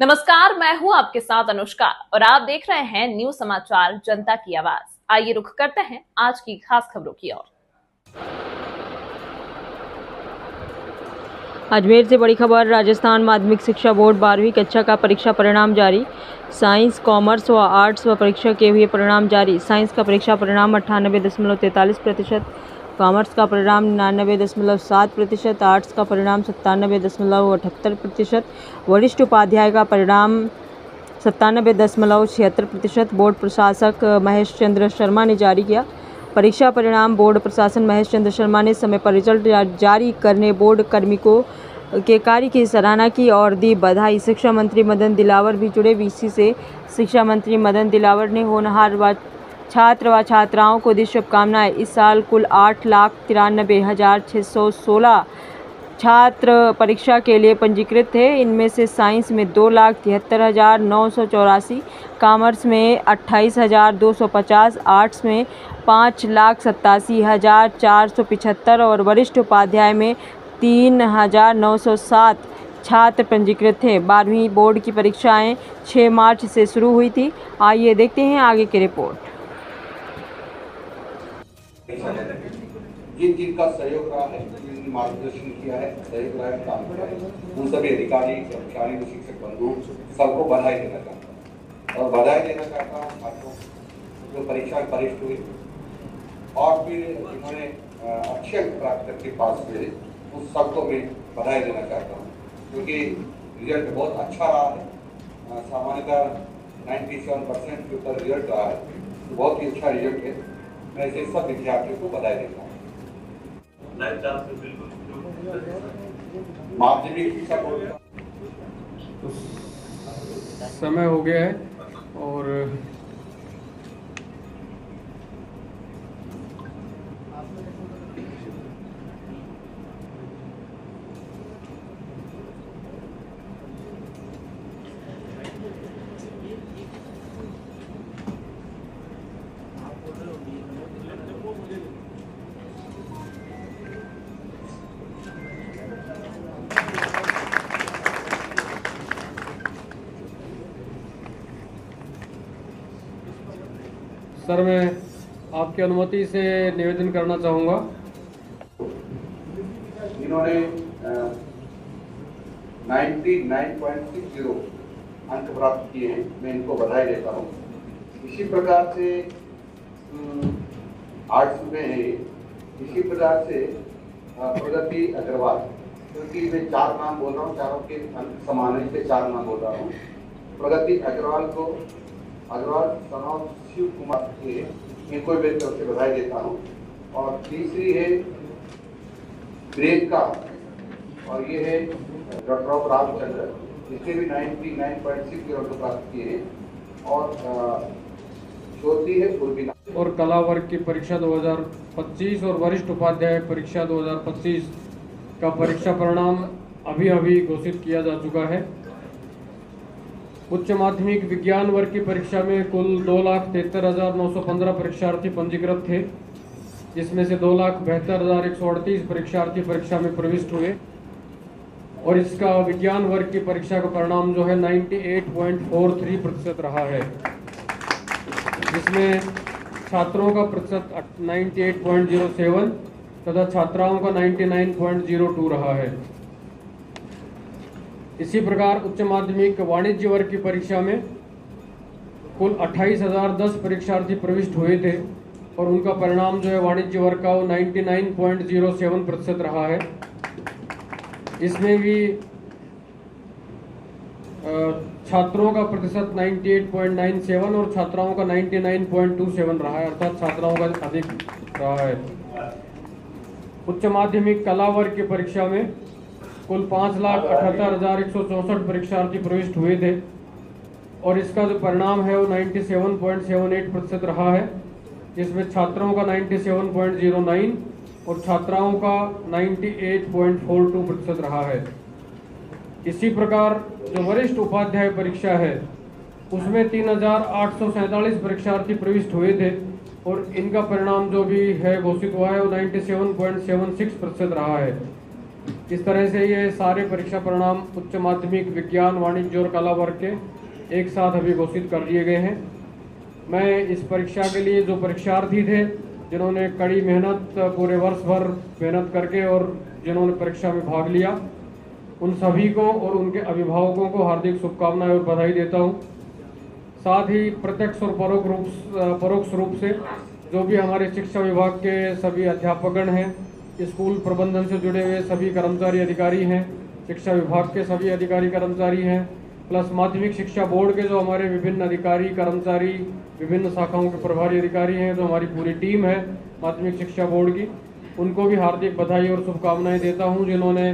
नमस्कार, मैं हूं आपके साथ अनुष्का और आप देख रहे हैं न्यूज समाचार जनता की आवाज। आइए रुख करते हैं आज की खास खबरों की ओर। अजमेर से बड़ी खबर। राजस्थान माध्यमिक शिक्षा बोर्ड 12वीं कक्षा का परीक्षा परिणाम जारी। साइंस, कॉमर्स व आर्ट्स व परीक्षा के हुए परिणाम जारी। साइंस का परीक्षा परिणाम 98.43%, कॉमर्स का परिणाम 99.7%, आर्ट्स का परिणाम 97.78%, वरिष्ठ उपाध्याय का परिणाम 97.76% बोर्ड प्रशासक महेश चंद्र शर्मा ने जारी किया। परीक्षा परिणाम बोर्ड प्रशासन महेश चंद्र शर्मा ने समय पर रिजल्ट जारी करने बोर्ड कार्मिकों के कार्य की सराहना की और दी बधाई। शिक्षा मंत्री मदन दिलावर भी जुड़े वीसी से। शिक्षा मंत्री मदन दिलावर ने होनहार छात्र व छात्राओं को दी शुभकामनाएं। इस साल कुल 8,93,616 छात्र परीक्षा के लिए पंजीकृत थे। इनमें से साइंस में 2,73,984, कॉमर्स में 28,250, आर्ट्स में 5,87,475 और वरिष्ठ उपाध्याय में 3,907 छात्र पंजीकृत थे। 12वीं बोर्ड की परीक्षाएं 6 मार्च से शुरू हुई थी। आइए देखते हैं आगे की रिपोर्ट। जिन जिनका सहयोग रहा है, जिन मार्गदर्शन किया है, सहयोग रहा है, काम किया है, उन सभी अधिकारी, कर्मचारी व शिक्षक बंधु सबको बधाई देना चाहता हूँ और बधाई देना चाहता हूँ छात्रों जो परीक्षा में वरिष्ठ हुए और फिर जिन्होंने अच्छे अंक प्राप्त करके पास हुए, उन सबको मैं बधाई देना चाहता हूँ क्योंकि रिजल्ट बहुत अच्छा रहा है। सामान्यतः 97% के ऊपर रिजल्ट रहा है, तो बहुत ही अच्छा रिजल्ट है। मैं ऐसे सब विद्यार्थियों को बधाई देता हूँ। माध्यमिक शिक्षा बोर्ड तो समय हो गया है और सर मैं आपकी अनुमति से निवेदन करना चाहूँगा। इन्होंने 99.60 अंक प्राप्त किए हैं, मैं इनको बधाई देता हूँ। इसी प्रकार से आर्ट्स में है, इसी प्रकार से प्रगति अग्रवाल, क्योंकि मैं 4 नाम बोल रहा हूँ, चारों के अंक समान है, इसलिए 4 नाम बोल रहा हूँ। प्रगति अग्रवाल को सनौर शिव कुमार के इनको भी मेरी तरफ से बधाई देता हूँ। और तीसरी है प्रियंका और ये है डॉक्टर रामचंद्र, इसने भी 99.60 अंक प्राप्त किए हैं। और चौथी है उर्मिला। और कला वर्ग की परीक्षा 2025 और वरिष्ठ उपाध्याय परीक्षा 2025 का परीक्षा परिणाम अभी घोषित किया जा चुका है। उच्च माध्यमिक विज्ञान वर्ग की परीक्षा में कुल 2,73,915 परीक्षार्थी पंजीकृत थे, जिसमें से 2,72,138 परीक्षार्थी परीक्षा में प्रविष्ट हुए और इसका विज्ञान वर्ग की परीक्षा का परिणाम जो है 98.43% रहा है, जिसमें छात्रों का प्रतिशत 98.07 तथा छात्राओं का 99.02 रहा है। इसी प्रकार उच्च माध्यमिक वाणिज्य वर्ग की परीक्षा में कुल 28,010 परीक्षार्थी प्रविष्ट हुए थे और उनका परिणाम जो है वाणिज्य वर्ग का वो 99.07% रहा है। इसमें भी छात्रों का प्रतिशत 98.97 और छात्राओं का 99.27 रहा है, अर्थात छात्राओं का अधिक रहा है। उच्च माध्यमिक कला वर्ग की परीक्षा में कुल 5,78,164 परीक्षार्थी प्रविष्ट हुए थे और इसका जो परिणाम है वो 97.78% रहा है, जिसमें छात्रों का 97.09 और छात्राओं का 98.42% रहा है। इसी प्रकार जो वरिष्ठ उपाध्याय परीक्षा है उसमें 3,847 परीक्षार्थी प्रविष्ट हुए थे और इनका परिणाम जो भी है घोषित हुआ है वो 97.76% रहा है। इस तरह से ये सारे परीक्षा परिणाम उच्च माध्यमिक विज्ञान, वाणिज्य और कला वर्ग के एक साथ अभी घोषित कर दिए गए हैं। मैं इस परीक्षा के लिए जो परीक्षार्थी थे, जिन्होंने कड़ी मेहनत पूरे वर्ष भर मेहनत करके और जिन्होंने परीक्षा में भाग लिया, उन सभी को और उनके अभिभावकों को हार्दिक शुभकामनाएं और बधाई देता हूं। साथ ही प्रत्यक्ष और परोक्ष रूप से जो भी हमारे शिक्षा विभाग के सभी अध्यापकगण हैं, स्कूल प्रबंधन से जुड़े हुए सभी कर्मचारी अधिकारी हैं, शिक्षा विभाग के सभी अधिकारी कर्मचारी हैं, प्लस माध्यमिक शिक्षा बोर्ड के जो हमारे विभिन्न अधिकारी कर्मचारी, विभिन्न शाखाओं के प्रभारी अधिकारी हैं, जो हमारी पूरी टीम है माध्यमिक शिक्षा बोर्ड की, उनको भी हार्दिक बधाई और शुभकामनाएं देता हूं, जिन्होंने